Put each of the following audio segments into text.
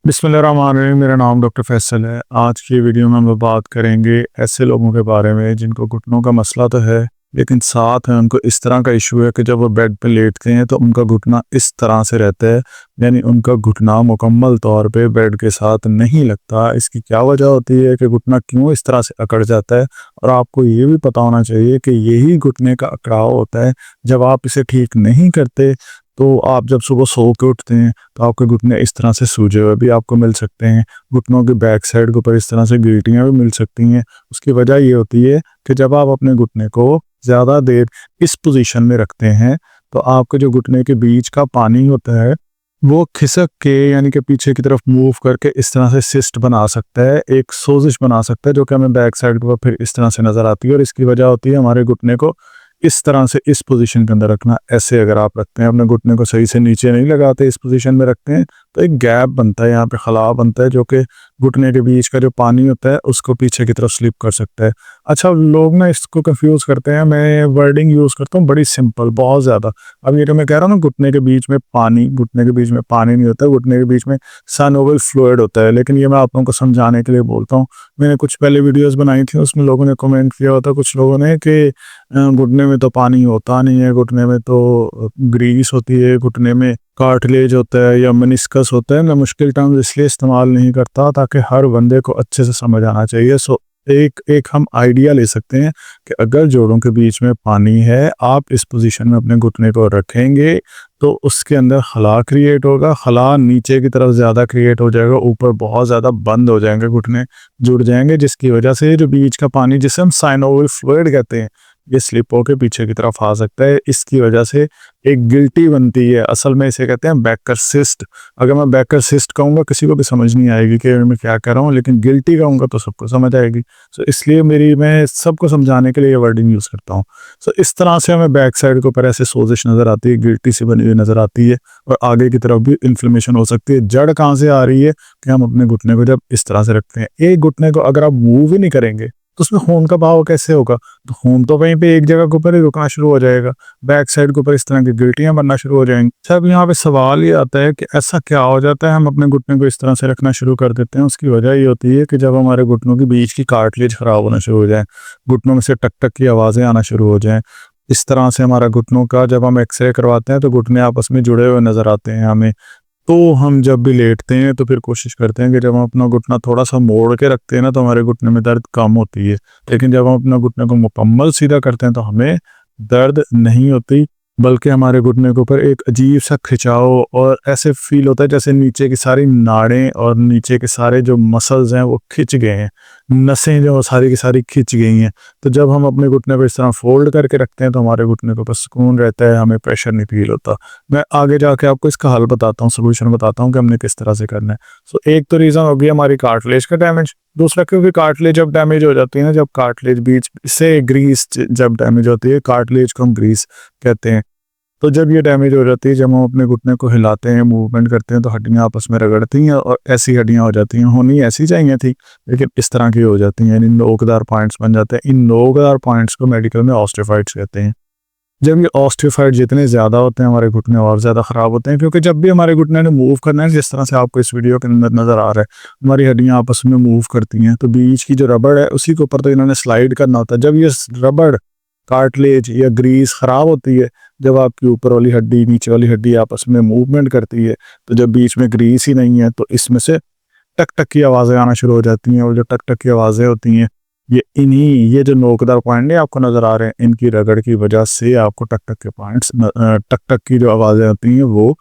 बिस्मिल्लाहिर्रहमानिर्रहीम। मेरा नाम डॉक्टर फैसल है। आज की वीडियो में हम लोग बात करेंगे ऐसे लोगों के बारे में जिनको घुटनों का मसला तो है, लेकिन साथ में उनको इस तरह का इशू है कि जब वो बेड पे लेटते हैं तो उनका घुटना इस तरह से रहता है, यानी उनका घुटना मुकम्मल तौर पे बेड के साथ नहीं लगता। इसकी क्या वजह होती है कि घुटना क्यों इस तरह से अकड़ जाता है, और आपको ये भी पता होना चाहिए कि यही घुटने का अकड़ाव होता है। जब आप इसे ठीक नहीं करते तो आप जब सुबह सो के उठते हैं तो आपके घुटने इस तरह से सूजे हुए भी आपको मिल सकते हैं। घुटनों के बैक साइड के ऊपर इस तरह से गिल्टियाँ भी मिल सकती हैं। उसकी वजह ये होती है कि जब आप अपने घुटने को ज़्यादा देर इस पोजीशन में रखते हैं तो आपके जो घुटने के बीच का पानी होता है वो खिसक के, यानी कि पीछे की तरफ मूव करके इस तरह से सिस्ट बना सकता है, एक सोजिश बना सकता है, जो कि हमें बैक साइड के ऊपर फिर इस तरह से नज़र आती है। और इसकी वजह होती है हमारे घुटने को इस तरह से इस पोजीशन के अंदर रखना। ऐसे अगर आप रखते हैं, अपने घुटने को सही से नीचे नहीं लगाते, इस पोजीशन में रखते हैं, तो एक गैप बनता है, यहाँ पे खला बनता है, जो कि घुटने के बीच का जो पानी होता है उसको पीछे की तरफ स्लिप कर सकता है। अच्छा, लोग ना इसको कंफ्यूज करते हैं। मैं वर्डिंग यूज़ करता हूँ बड़ी सिंपल, बहुत ज़्यादा। अब ये जो मैं कह रहा हूँ ना, घुटने के बीच में पानी, घुटने के बीच में पानी नहीं होता, घुटने के बीच में साइनोवियल फ्लूइड होता है। लेकिन ये मैं आप लोगों को समझाने के लिए बोलता हूँ। मैंने कुछ पहले वीडियोस बनाई थी, उसमें लोगों ने कमेंट किया होता, कुछ लोगों ने, कि घुटने में तो पानी होता नहीं है, घुटने में तो ग्रीस होती है, घुटने में कार्टिलेज होता है या मेनिस्कस होता है। मैं मुश्किल टर्म्स इसलिए इस्तेमाल नहीं करता ताकि हर बंदे को अच्छे से समझ आना चाहिए। सो एक हम आइडिया ले सकते हैं कि अगर जोड़ों के बीच में पानी है, आप इस पोजीशन में अपने घुटने को रखेंगे तो उसके अंदर खला क्रिएट होगा। खला नीचे की तरफ ज़्यादा क्रिएट हो जाएगा, ऊपर बहुत ज़्यादा बंद हो जाएंगे, घुटने जुड़ जाएंगे, जिसकी वजह से जो बीच का पानी, जिसे हम साइनोवियल फ्लूइड कहते हैं, ये स्लिप होकर पीछे की तरफ आ सकता है। इसकी वजह से एक गिल्टी बनती है। असल में इसे कहते हैं बैकर सिस्ट। अगर मैं बैकर सिस्ट कहूँगा किसी को भी समझ नहीं आएगी कि मैं क्या कह रहा हूँ, लेकिन गिल्टी कहूँगा तो सबको समझ आएगी। सो इसलिए मैं सबको समझाने के लिए ये वर्डिंग यूज़ करता हूँ। सो इस तरह से हमें बैक साइड के ऊपर ऐसे सोजिश नज़र आती है, गिल्टी से बनी हुई नज़र आती है, और आगे की तरफ भी इन्फ्लेमेशन हो सकती है। जड़ कहाँ से आ रही है कि हम अपने घुटने को जब इस तरह से रखते हैं, एक घुटने को अगर आप मूव ही नहीं करेंगे तो उसमें खून का बहाव कैसे होगा? तो खून तो वहीं पे एक जगह के ऊपर ही रुकना शुरू हो जाएगा, बैक साइड के ऊपर इस तरह की गिल्टियां बनना शुरू हो जाएंगी। सब यहाँ पे सवाल ये आता है कि ऐसा क्या हो जाता है, हम अपने घुटने को इस तरह से रखना शुरू कर देते हैं। उसकी वजह ये होती है कि जब हमारे घुटनों के बीच की कार्टिलेज खराब होना शुरू हो जाए, घुटनों में से टक टक की आवाज़ें आना शुरू हो जाएं, इस तरह से हमारा घुटनों का जब हम एक्सरे करवाते हैं तो घुटने आपस में जुड़े हुए नज़र आते हैं हमें। तो हम जब भी लेटते हैं तो फिर कोशिश करते हैं कि जब हम अपना घुटना थोड़ा सा मोड़ के रखते हैं ना, तो हमारे घुटने में दर्द कम होती है। लेकिन जब हम अपना घुटने को मुकम्मल सीधा करते हैं तो हमें दर्द नहीं होती, बल्कि हमारे घुटने के ऊपर एक अजीब सा खिंचाव, और ऐसे फील होता है जैसे नीचे की सारी नाड़ें और नीचे के सारे जो मसल्स हैं वो खिंच गए हैं, नसें जो सारी की सारी खिंच गई हैं। तो जब हम अपने घुटने पर इस तरह फोल्ड करके रखते हैं तो हमारे घुटने के ऊपर सुकून रहता है, हमें प्रेशर नहीं फील होता। मैं आगे जाके आपको इसका हल बताता हूँ, सोल्यूशन बताता हूँ कि हमने किस तरह से करना है। सो एक तो रीज़न हो गया हमारी कार्टिलेज का डैमेज। दूसरा, क्योंकि कार्टिलेज जब डैमेज हो जाती है ना, जब कार्टिलेज बीच से ग्रीस जब डैमेज होती है, कार्टिलेज को हम ग्रीस कहते हैं, तो जब ये डैमेज हो जाती है, जब हम अपने घुटने को हिलाते हैं, मूवमेंट करते हैं, तो हड्डियाँ आपस में रगड़ती हैं और ऐसी हड्डियाँ हो जाती हैं। होनी ऐसी चाहिए थी, लेकिन इस तरह की हो जाती हैं, यानी नोकदार पॉइंट्स बन जाते हैं। इन नोकदार पॉइंट्स को मेडिकल में ऑस्टियोफाइट्स कहते हैं। जब ये ऑस्टियोफाइट जितने ज़्यादा होते हैं, हमारे घुटने और ज़्यादा ख़राब होते हैं, क्योंकि जब भी हमारे घुटने ने मूव करना है, जिस तरह से आपको इस वीडियो के अंदर नज़र आ रहा है, हमारी हड्डियाँ आपस में मूव करती हैं, तो बीच की जो रबड़ है उसी के ऊपर तो इन्होंने स्लाइड करना होता है। जब ये रबड़, कार्टिलेज या ग्रीस ख़राब होती है, जब आपकी ऊपर वाली हड्डी नीचे वाली हड्डी आपस में मूवमेंट करती है, तो जब बीच में ग्रीस ही नहीं है तो इसमें से टक टक की आवाज़ें आना शुरू हो जाती हैं। और जो टक टक की आवाज़ें होती हैं, ये जो नोकदार पॉइंट आपको नज़र आ रहे हैं, इनकी रगड़ की वजह से आपको टक टक के पॉइंट्स, टक टक की जो आवाज़ें होती हैं वो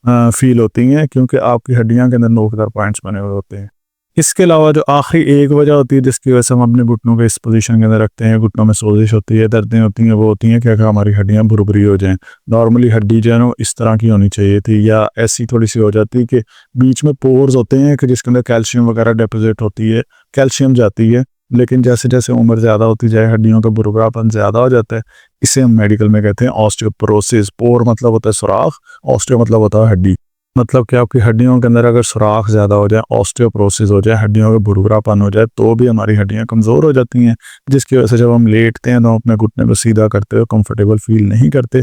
फील होती हैं, क्योंकि आपकी हड्डियाँ के अंदर नोकदार पॉइंट्स बने हुए होते हैं। इसके अलावा जो आखिरी एक वजह होती है जिसकी वजह से हम अपने घुटनों को इस पोजीशन के अंदर रखते हैं, घुटनों में सोजिश होती है, दर्दें होती हैं, वो होती हैं कि हमारी हड्डियाँ भुरभुरी हो जाएं। नॉर्मली हड्डी जो है ना इस तरह की होनी चाहिए थी, या ऐसी थोड़ी सी हो जाती है कि बीच में पोर्स होते हैं कि जिसके अंदर कैल्शियम वगैरह डिपॉजिट होती है, कैल्शियम जाती है। लेकिन जैसे जैसे उम्र ज़्यादा होती जाए, हड्डियों का भुरभुरापन ज़्यादा हो जाता है। इसे हम मेडिकल में कहते हैं ऑस्टियोपोरोसिस। पोर मतलब होता है सुराख, ऑस्टियो मतलब होता है हड्डी। मतलब कि आपकी हड्डियों के अंदर अगर सुराख ज़्यादा हो जाए, ऑस्टियोपोरोसिस हो जाए, हड्डियों का भुरभुरापन हो जाए, तो भी हमारी हड्डियां कमज़ोर हो जाती हैं, जिसकी वजह से जब हम लेटते हैं तो अपने घुटने को सीधा करते हुए कंफर्टेबल फील नहीं करते।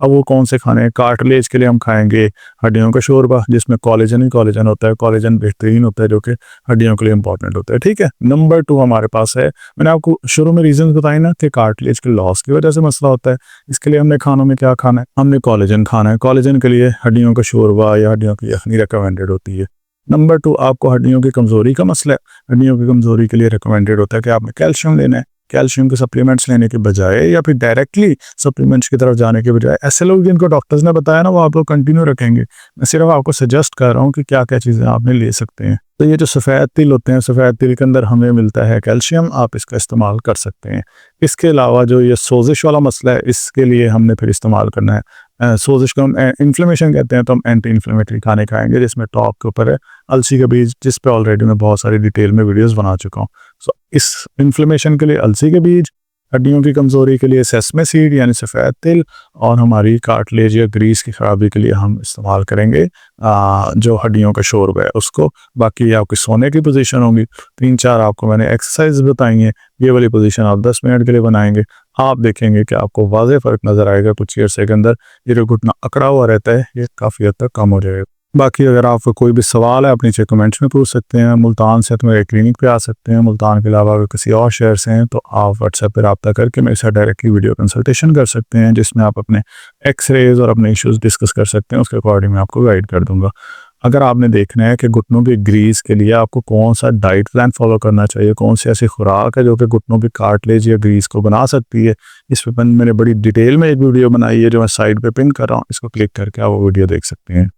अब वो कौन से खाने हैं? कार्टिलेज के लिए हम खाएंगे हड्डियों का शोरबा, जिसमें कोलेजन ही कोलेजन होता है। कोलेजन बेहतरीन होता है जो कि हड्डियों के लिए इंपॉर्टेंट होता है। ठीक है, नंबर 2 हमारे पास है, मैंने आपको शुरू में रीजन बताए ना कि कार्टिलेज के लॉस की वजह से मसला होता है। इसके लिए हमने खानों में क्या खाना है? हमने कोलेजन खाना है। कोलेजन के लिए हड्डियों का शोरबा या हड्डियों की यखनी रिकमेंडेड होती है। नंबर 2 आपको हड्डियों की कमजोरी का मसला है, हड्डियों की कमजोरी के लिए रिकमेंडेड होता है कि आपने कैल्शियम लेना है। कैल्शियम के सप्लीमेंट्स लेने के बजाय या फिर डायरेक्टली सप्लीमेंट्स की तरफ जाने के बजाय ऐसे लोग जिनको डॉक्टर्स ने बताया ना वो आप लोग कंटिन्यू रखेंगे। मैं सिर्फ आपको सजेस्ट कर रहा हूँ कि क्या क्या चीज़ें आपने ले सकते हैं। तो ये जो सफ़ेद तिल होते हैं, सफ़ेद तिल के अंदर हमें मिलता है कैल्शियम, आप इसका इस्तेमाल कर सकते हैं। इसके अलावा जो ये सोजिश वाला मसला है, इसके लिए हमने फिर इस्तेमाल करना है सोजिश को हम इन्फ्लेमेशन कहते हैं, तो हम एंटी इन्फ्लेमेटरी खाने खाएंगे, जिसमें टॉप के ऊपर है अलसी का बीज, जिस पे ऑलरेडी मैं बहुत सारी डिटेल में वीडियोस बना चुका हूँ। सो इस इन्फ्लेमेशन के लिए अलसी के बीज, हड्डियों की कमज़ोरी के लिए सेसमे सीड यानी सफ़ेद तिल, और हमारी कार्टिलेज या ग्रीस की खराबी के लिए हम इस्तेमाल करेंगे जो हड्डियों का शोरबा है उसको। बाकी आपकी सोने की पोजीशन होंगी, 3-4 आपको मैंने एक्सरसाइज बताई हैं, ये वाली पोजीशन आप 10 मिनट के लिए बनाएंगे। आप देखेंगे कि आपको वाज़ेह फ़र्क नज़र आएगा कुछ अरसे के अंदर। ये जो घुटना अकड़ा हुआ रहता है ये काफ़ी हद तक कम हो जाएगा। बाकी अगर आपको कोई भी सवाल है आप नीचे कमेंट्स में पूछ सकते हैं। मुल्तान से तो मेरे क्लिनिक पे आ सकते हैं। मुल्तान के अलावा अगर किसी और शहर से हैं तो आप व्हाट्सएप पर रब्ता करके मेरे साथ डायरेक्टली वीडियो कंसल्टेशन कर सकते हैं, जिसमें आप अपने एक्सरेज और अपने इश्यूज़ डिस्कस कर सकते हैं। उसके अकॉर्डिंग मैं आपको गाइड कर दूंगा। अगर आपने देखना है कि घुटनों की ग्रीस के लिए आपको कौन सा डाइट प्लान फॉलो करना चाहिए, कौन सी ऐसी खुराक है जो कि घुटनों की कार्टिलेज या ग्रीस को बना सकती है, इस पर मैंने बड़ी डिटेल में एक वीडियो बनाई है जो मैं साइड पे पिन कर रहा हूँ। इसको क्लिक करके आप वो वीडियो देख सकते हैं।